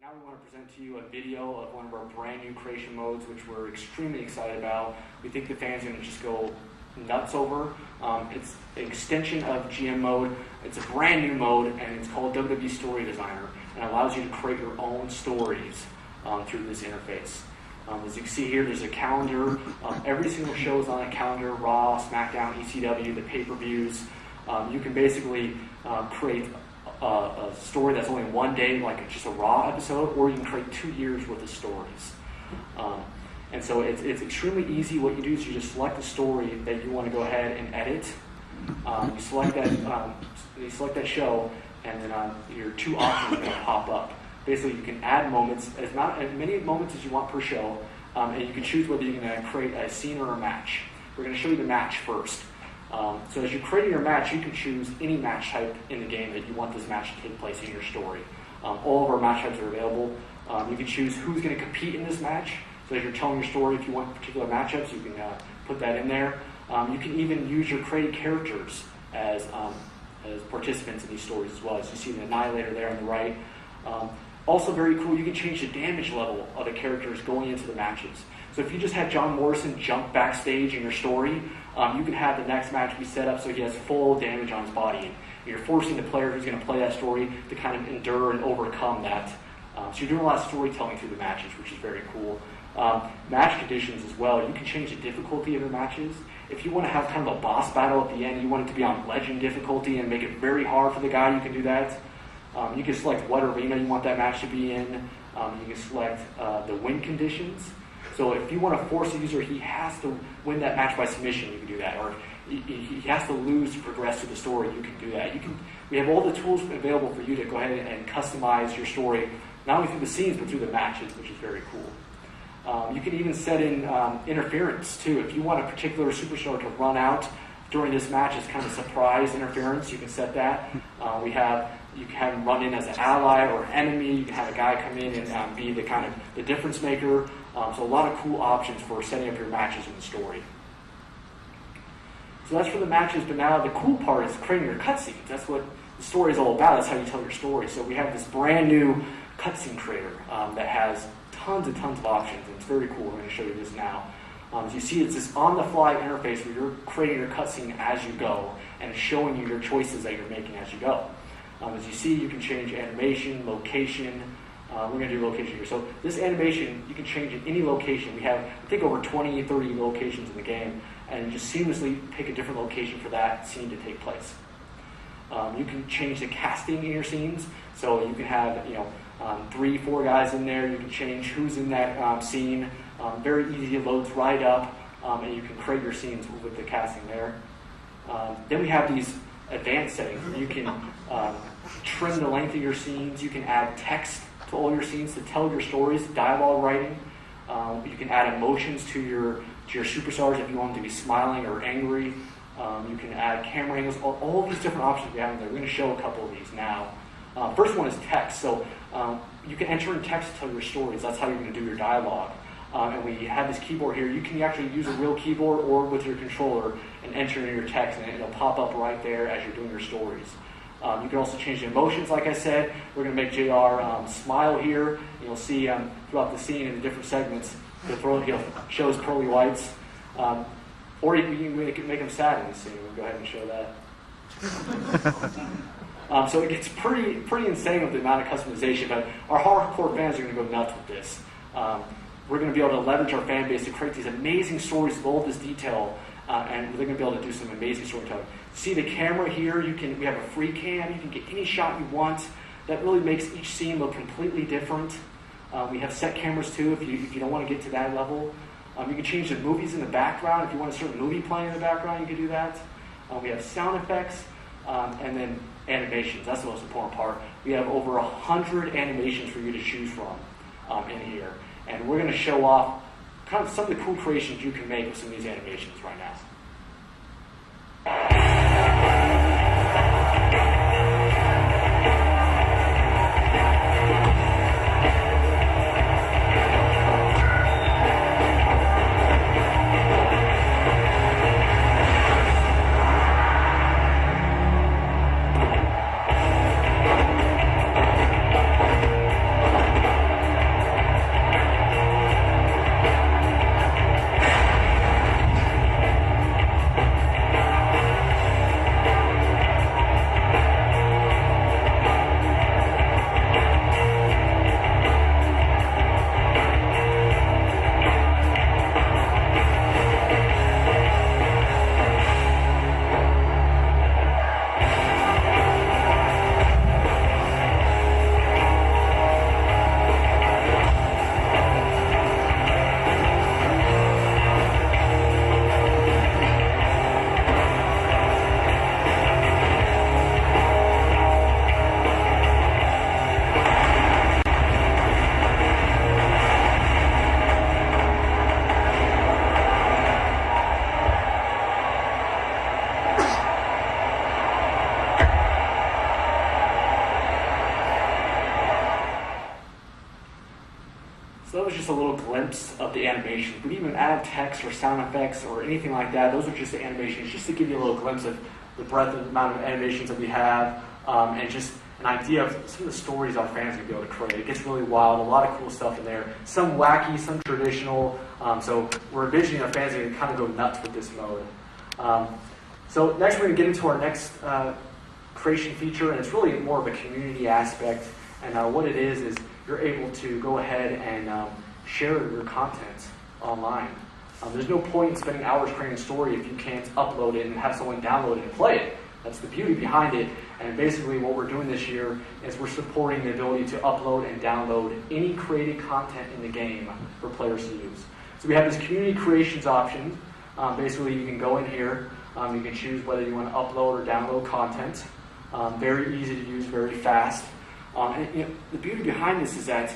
Now we want to present to you a video of one of our brand new creation modes, which we're extremely excited about. We think the fans are going to just go nuts over. It's an extension of GM mode. It's a brand new mode, and it's called WWE Story Designer, and it allows you to create your own stories through this interface. As you can see here, there's a calendar. Every single show is on a calendar: Raw, Smackdown, ECW, the pay-per-views. You can basically create a story that's only one day, like just a Raw episode, or you can create 2 years worth of stories. And so it's extremely easy. What you do is you just select a story that you want to go ahead and edit. You select that show, and then your two options are going to pop up. Basically, you can add moments, as many moments as you want per show, and you can choose whether you're going to create a scene or a match. We're going to show you the match first. So as you're creating your match, you can choose any match type in the game that you want this match to take place in your story. All of our match types are available. You can choose who's going to compete in this match. So as you're telling your story, if you want particular matchups, you can put that in there. You can even use your created characters as participants in these stories as well. As you see the Annihilator there on the right. Also very cool, you can change the damage level of the characters going into the matches. So if you just had John Morrison jump backstage in your story, you can have the next match be set up so he has full damage on his body. And you're forcing the player who's going to play that story to kind of endure and overcome that. So you're doing a lot of storytelling through the matches, which is very cool. Match conditions as well. You can change the difficulty of the matches. If you want to have kind of a boss battle at the end, you want it to be on legend difficulty and make it very hard for the guy, you can do that. You can select what arena you want that match to be in. You can select the win conditions. So if you want to force a user, he has to win that match by submission, you can do that. Or he has to lose to progress to the story, you can do that. We have all the tools available for you to go ahead and customize your story, not only through the scenes, but through the matches, which is very cool. You can even set in interference, too. If you want a particular superstar to run out during this match as kind of surprise interference, you can set that. You can have him run in as an ally or an enemy. You can have a guy come in and be the kind of the difference maker. So a lot of cool options for setting up your matches in the story. So that's for the matches, but now the cool part is creating your cutscenes. That's what the story is all about. That's how you tell your story. So we have this brand new cutscene creator that has tons and tons of options, and it's very cool. We're going to show you this now. As you see, it's this on-the-fly interface where you're creating your cutscene as you go, and it's showing you your choices that you're making as you go. As you see, you can change animation, location. We're going to do location here. So this animation, you can change in any location. We have, I think, over 20, 30 locations in the game, and you just seamlessly pick a different location for that scene to take place. You can change the casting in your scenes. So you can have, 3, 4 guys in there. You can change who's in that scene. Very easy, it loads right up, and you can create your scenes with the casting there. Then we have these advanced settings where you can trim the length of your scenes. You can add text to all your scenes to tell your stories, dialogue writing. You can add emotions to your superstars if you want them to be smiling or angry. You can add camera angles, all these different options we have in there. We're going to show a couple of these now. First one is text. So you can enter in text to tell your stories. That's how you're going to do your dialogue. And we have this keyboard here. You can actually use a real keyboard or with your controller and enter in your text, and it'll pop up right there as you're doing your stories. You can also change the emotions, like I said. We're going to make JR smile here. You'll see throughout the scene in the different segments, he'll show his pearly whites. Or you can make him sad in the scene. We'll go ahead and show that. So it gets pretty insane with the amount of customization, but our hardcore fans are going to go nuts with this. We're going to be able to leverage our fan base to create these amazing stories with all this detail, and they're going to be able to do some amazing storytelling. See the camera here, we have a free cam, you can get any shot you want. That really makes each scene look completely different. We have set cameras too if you don't want to get to that level. You can change the movies in the background. If you want a certain movie playing in the background, you can do that. We have sound effects, and then animations. That's the most important part. We have over 100 animations for you to choose from in here. And we're going to show off kind of some of the cool creations you can make with some of these animations right now. was just a little glimpse of the animation. We didn't even add text or sound effects or anything like that. Those are just the animations, just to give you a little glimpse of the breadth and amount of animations that we have, and just an idea of some of the stories our fans are going to be able to create. It gets really wild, a lot of cool stuff in there. Some wacky, some traditional. So we're envisioning our fans are going to kind of go nuts with this mode. So next we're going to get into our next creation feature, and it's really more of a community aspect. And what it is you're able to go ahead and share your content online. There's no point in spending hours creating a story if you can't upload it and have someone download it and play it. That's the beauty behind it. And basically what we're doing this year is we're supporting the ability to upload and download any created content in the game for players to use. So we have this community creations option. Basically you can go in here, you can choose whether you want to upload or download content. Very easy to use, very fast. And, the beauty behind this is that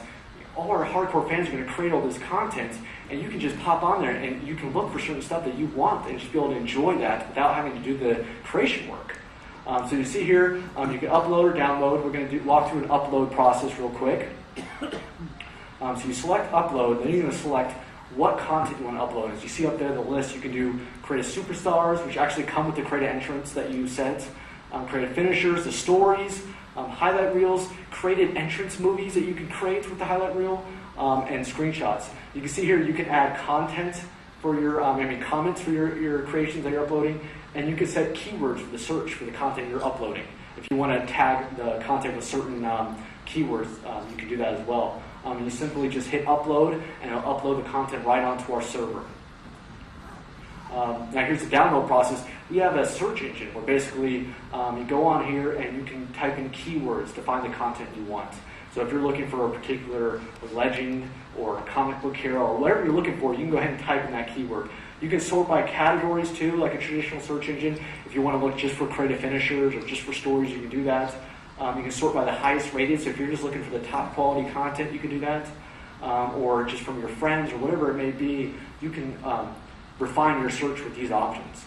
all our hardcore fans are going to create all this content, and you can just pop on there and you can look for certain stuff that you want and just be able to enjoy that without having to do the creation work. So you see here, you can upload or download. We're going to walk through an upload process real quick. So you select upload, then you're going to select what content you want to upload. As you see up there, the list, you can do creative superstars, which actually come with the creative entrance that you set, creative finishers, the stories, highlight reels, created entrance movies that you can create with the highlight reel, and screenshots. You can see here you can add content for your, comments for your creations that you're uploading, and you can set keywords for the search for the content you're uploading. If you want to tag the content with certain keywords, you can do that as well. You simply just hit upload, and it'll upload the content right onto our server. Now here's the download process. We have a search engine where basically you go on here and you can type in keywords to find the content you want. So if you're looking for a particular legend or a comic book hero or whatever you're looking for, you can go ahead and type in that keyword. You can sort by categories too, like a traditional search engine. If you want to look just for creative finishers or just for stories, you can do that. You can sort by the highest rated, so if you're just looking for the top quality content, you can do that. Or just from your friends or whatever it may be, you can refine your search with these options.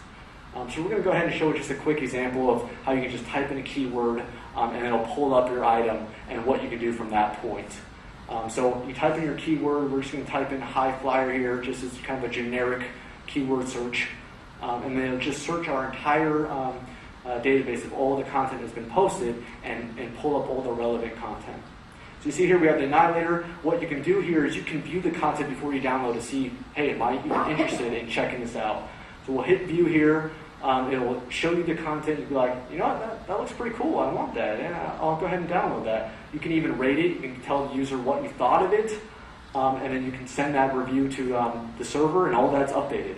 So we're going to go ahead and show just a quick example of how you can just type in a keyword and it'll pull up your item and what you can do from that point. So you type in your keyword, we're just going to type in high flyer here just as kind of a generic keyword search. And then it'll just search our entire database of all the content that's been posted and pull up all the relevant content. So you see here we have the Annihilator. What you can do here is you can view the content before you download to see, hey, am I even interested in checking this out? So we'll hit view here. It'll show you the content. You'll be like, you know what, that looks pretty cool. I want that. Yeah, I'll go ahead and download that. You can even rate it. You can tell the user what you thought of it. And then you can send that review to the server, and all that's updated.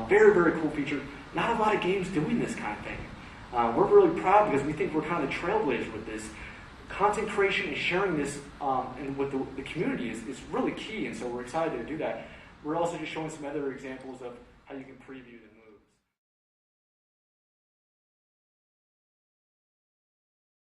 Very, very cool feature. Not a lot of games doing this kind of thing. We're really proud because we think we're kind of the trailblazers with this. Content creation and sharing this and with the community is really key, and so we're excited to do that. We're also just showing some other examples of how you can preview them.